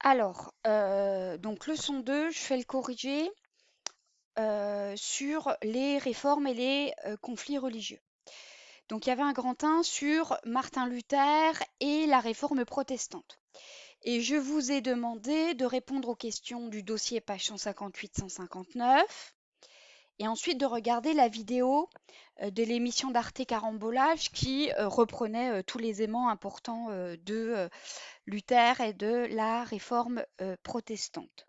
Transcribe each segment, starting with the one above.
Alors, donc leçon 2, je fais le corrigé sur les réformes et les conflits religieux. Donc il y avait un grand 1 sur Martin Luther et la réforme protestante. Et je vous ai demandé de répondre aux questions du dossier page 158-159 et ensuite de regarder la vidéo de l'émission d'Arte Carambolage qui reprenait tous les éléments importants de Luther et de la réforme protestante.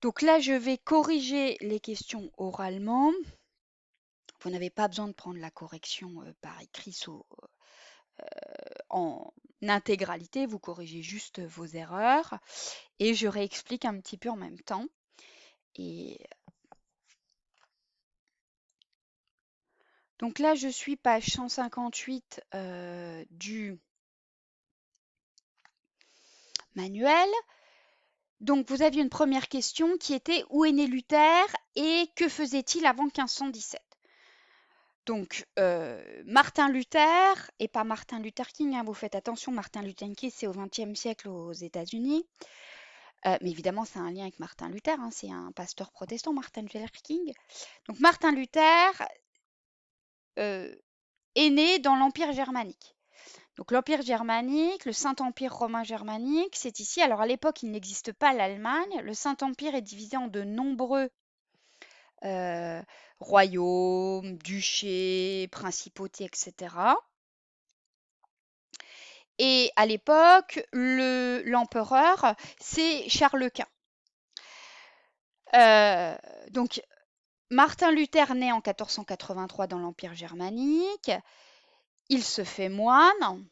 Donc là, je vais corriger les questions oralement. Vous n'avez pas besoin de prendre la correction par écrit en intégralité, vous corrigez juste vos erreurs et je réexplique un petit peu en même temps. Et donc là, je suis page 158 du manuel. Donc vous aviez une première question qui était où est né Luther et que faisait-il avant 1517? Donc, Martin Luther, et pas Martin Luther King, hein, vous faites attention, Martin Luther King, c'est au XXe siècle aux États-Unis. Mais évidemment, c'est un lien avec Martin Luther, hein, c'est un pasteur protestant, Martin Luther King. Donc, Martin Luther est né dans l'Empire germanique. Donc, l'Empire germanique, le Saint-Empire romain germanique, c'est ici. Alors, à l'époque, il n'existe pas l'Allemagne. Le Saint-Empire est divisé en de nombreux royaumes, duchés, principautés, etc. Et à l'époque, l'empereur, c'est Charles Quint. Donc, Martin Luther naît en 1483 dans l'Empire germanique. Il se fait moine.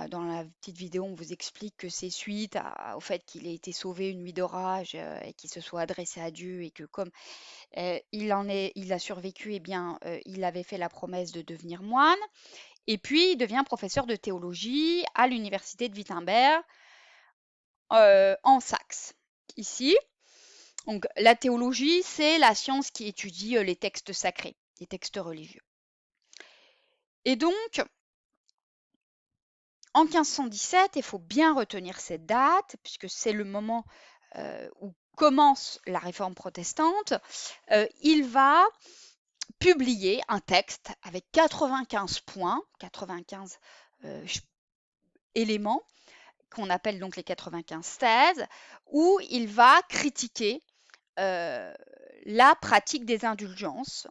Dans la petite vidéo, on vous explique que c'est suite au fait qu'il ait été sauvé une nuit d'orage et qu'il se soit adressé à Dieu et que comme il a survécu, eh bien, il avait fait la promesse de devenir moine. Et puis, il devient professeur de théologie à l'université de Wittenberg en Saxe. Ici, donc, la théologie, c'est la science qui étudie les textes sacrés, les textes religieux. Et donc, en 1517, il faut bien retenir cette date, puisque c'est le moment où commence la réforme protestante, il va publier un texte avec 95 points, 95 éléments, qu'on appelle donc les 95 thèses, où il va critiquer la pratique des indulgences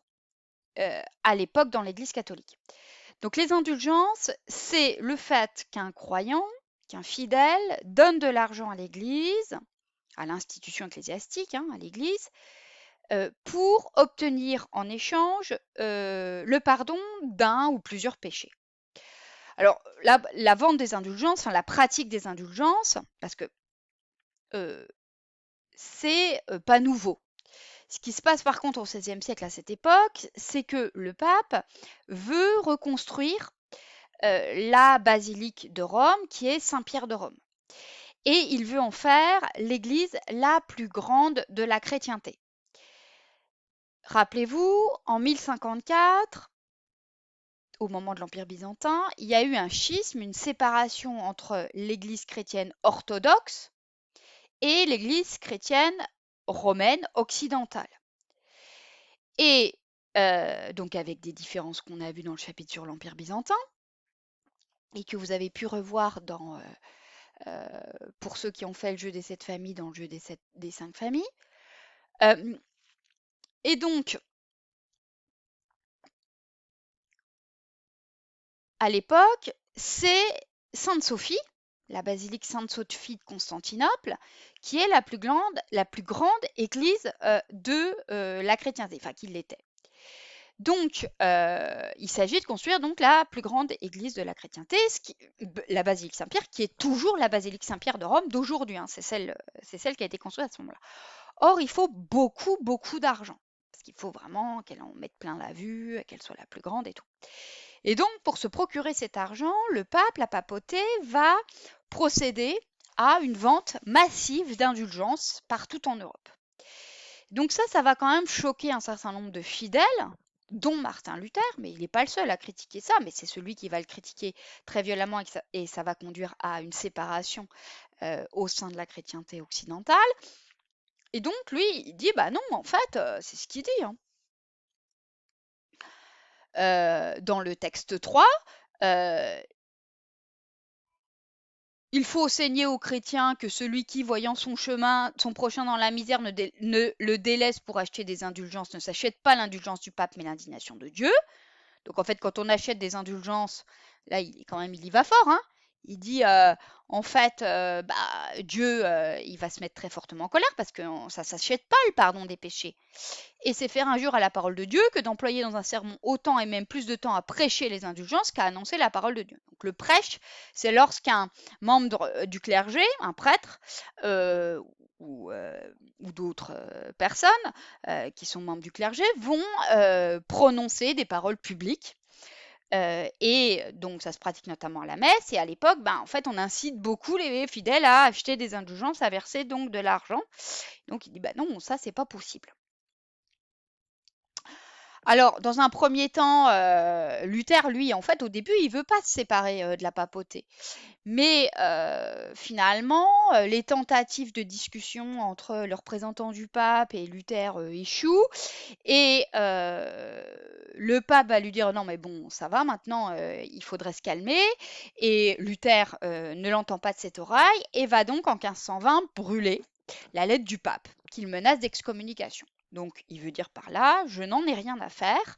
à l'époque dans l'Église catholique. Donc les indulgences, c'est le fait qu'un croyant, qu'un fidèle donne de l'argent à l'Église, à l'institution ecclésiastique, hein, à l'Église, pour obtenir en échange le pardon d'un ou plusieurs péchés. Alors, la vente des indulgences, enfin la pratique des indulgences, parce que c'est pas nouveau. Ce qui se passe par contre au XVIe siècle à cette époque, c'est que le pape veut reconstruire la basilique de Rome, qui est Saint-Pierre de Rome. Et il veut en faire l'église la plus grande de la chrétienté. Rappelez-vous, en 1054, au moment de l'Empire byzantin, il y a eu un schisme, une séparation entre l'église chrétienne orthodoxe et l'église chrétienne romaine occidentale. Et donc avec des différences qu'on a vues dans le chapitre sur l'Empire byzantin et que vous avez pu revoir pour ceux qui ont fait le jeu des 7 familles dans le jeu des 5 familles. Et donc, à l'époque, c'est Sainte-Sophie, la basilique Sainte-Sophie de Constantinople, qui est la plus grande église de la chrétienté, enfin qui l'était. Donc, il s'agit de construire donc la plus grande église de la chrétienté, la basilique Saint-Pierre, qui est toujours la basilique Saint-Pierre de Rome d'aujourd'hui. Hein, c'est celle qui a été construite à ce moment-là. Or, il faut beaucoup, beaucoup d'argent, parce qu'il faut vraiment qu'elle en mette plein la vue, qu'elle soit la plus grande et tout. Et donc, pour se procurer cet argent, le pape, la papauté, va procéder à une vente massive d'indulgences partout en Europe. Donc ça va quand même choquer un certain nombre de fidèles, dont Martin Luther, mais il n'est pas le seul à critiquer ça, mais c'est celui qui va le critiquer très violemment et ça va conduire à une séparation au sein de la chrétienté occidentale. Et donc, lui, il dit, bah non, en fait, c'est ce qu'il dit. Hein. Dans le texte 3, il faut enseigner aux chrétiens que celui qui, voyant son prochain dans la misère, ne le délaisse pour acheter des indulgences, ne s'achète pas l'indulgence du pape, mais l'indignation de Dieu. Donc en fait, quand on achète des indulgences, là, il y va fort. Hein. Il dit, en fait, Dieu, il va se mettre très fortement en colère parce que ça ne s'achète pas le pardon des péchés. Et c'est faire injure à la parole de Dieu que d'employer dans un sermon autant et même plus de temps à prêcher les indulgences qu'à annoncer la parole de Dieu. Donc le prêche, c'est lorsqu'un membre du clergé, un prêtre, ou d'autres personnes qui sont membres du clergé vont prononcer des paroles publiques. Et donc ça se pratique notamment à la messe. Et à l'époque, en fait, on incite beaucoup les fidèles à acheter des indulgences, à verser donc de l'argent. Donc il dit, non, ça, c'est pas possible. Alors, dans un premier temps, Luther, lui, en fait, au début, il veut pas se séparer de la papauté. Mais finalement, les tentatives de discussion entre le représentant du pape et Luther échouent. Et le pape va lui dire non, mais bon, ça va maintenant, il faudrait se calmer. Et Luther ne l'entend pas de cette oreille et va donc en 1520 brûler la lettre du pape qu'il menace d'excommunication. Donc, il veut dire par là, je n'en ai rien à faire,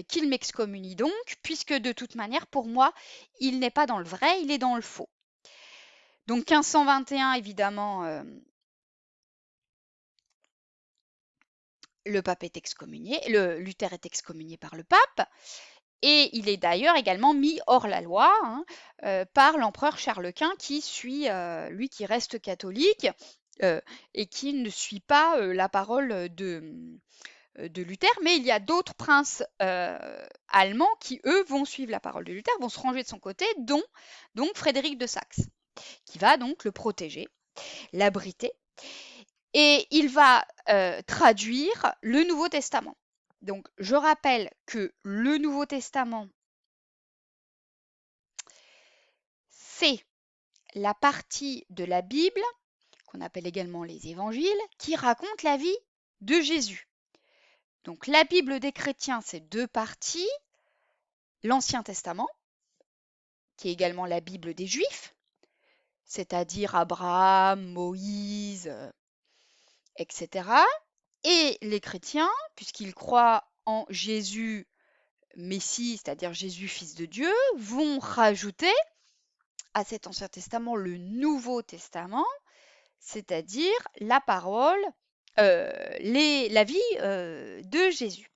qu'il m'excommunie donc, puisque de toute manière, pour moi, il n'est pas dans le vrai, il est dans le faux. Donc, 1521, évidemment, le pape est excommunié, Luther est excommunié par le pape, et il est d'ailleurs également mis hors la loi par l'empereur Charles Quint, qui suit, lui qui reste catholique, et qui ne suit pas la parole de Luther, mais il y a d'autres princes allemands qui, eux, vont suivre la parole de Luther, vont se ranger de son côté, dont donc Frédéric de Saxe, qui va donc le protéger, l'abriter, et il va traduire le Nouveau Testament. Donc, je rappelle que le Nouveau Testament, c'est la partie de la Bible, qu'on appelle également les évangiles, qui raconte la vie de Jésus. Donc, la Bible des chrétiens, c'est deux parties. L'Ancien Testament, qui est également la Bible des Juifs, c'est-à-dire Abraham, Moïse, etc. Et les chrétiens, puisqu'ils croient en Jésus Messie, c'est-à-dire Jésus Fils de Dieu, vont rajouter à cet Ancien Testament le Nouveau Testament, c'est-à-dire la parole, la vie de Jésus.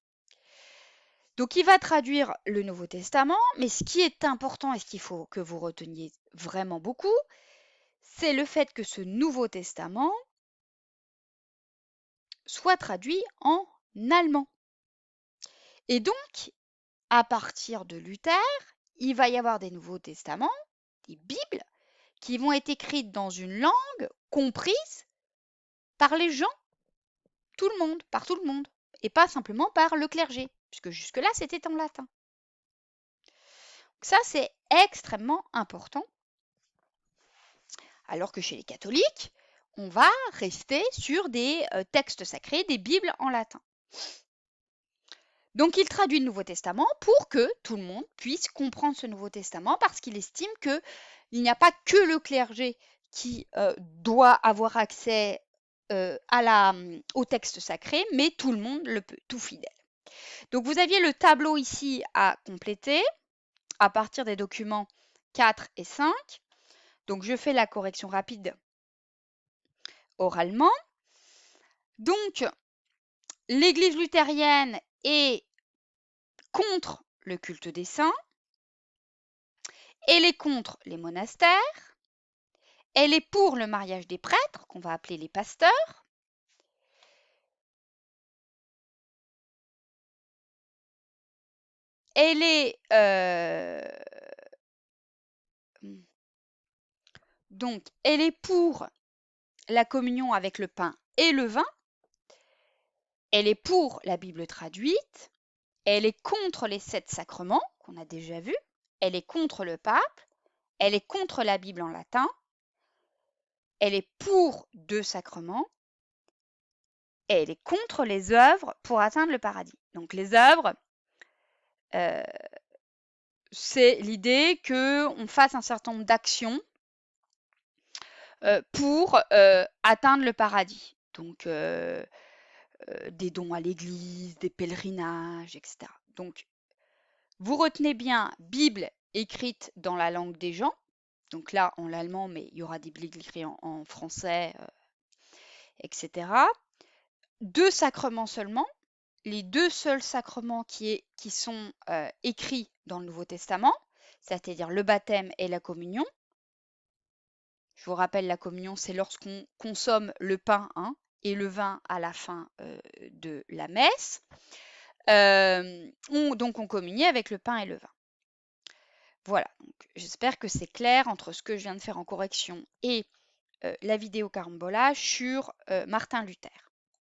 Donc il va traduire le Nouveau Testament, mais ce qui est important et ce qu'il faut que vous reteniez vraiment beaucoup, c'est le fait que ce Nouveau Testament soit traduit en allemand. Et donc, à partir de Luther, il va y avoir des Nouveaux Testaments, des Bibles, qui vont être écrites dans une langue comprise par les gens, par tout le monde, et pas simplement par le clergé, puisque jusque-là, c'était en latin. Donc ça, c'est extrêmement important. Alors que chez les catholiques, on va rester sur des textes sacrés, des Bibles en latin. Donc il traduit le Nouveau Testament pour que tout le monde puisse comprendre ce Nouveau Testament, parce qu'il estime qu'il n'y a pas que le clergé qui doit avoir accès au texte sacré, mais tout le monde le peut, tout fidèle. Donc vous aviez le tableau ici à compléter à partir des documents 4 et 5. Donc je fais la correction rapide oralement. Donc l'Église luthérienne est contre le culte des saints, elle est contre les monastères, elle est pour le mariage des prêtres, qu'on va appeler les pasteurs, elle est donc elle est pour la communion avec le pain et le vin, elle est pour la Bible traduite, Elle est contre les 7 sacrements, qu'on a déjà vus. Elle est contre le pape. Elle est contre la Bible en latin. Elle est pour 2 sacrements. Et elle est contre les œuvres pour atteindre le paradis. Donc les œuvres, c'est l'idée qu'on fasse un certain nombre d'actions pour atteindre le paradis. Donc des dons à l'église, des pèlerinages, etc. Donc vous retenez bien Bible écrite dans la langue des gens. Donc là en allemand, mais il y aura des Bibles écrites en français, etc. 2 sacrements seulement. Les 2 seuls sacrements qui sont écrits dans le Nouveau Testament, c'est-à-dire le baptême et la communion. Je vous rappelle, la communion, c'est lorsqu'on consomme le pain et le vin à la fin de la messe. Donc on communiait avec le pain et le vin. Voilà, j'espère que c'est clair entre ce que je viens de faire en correction et la vidéo carambolage sur Martin Luther.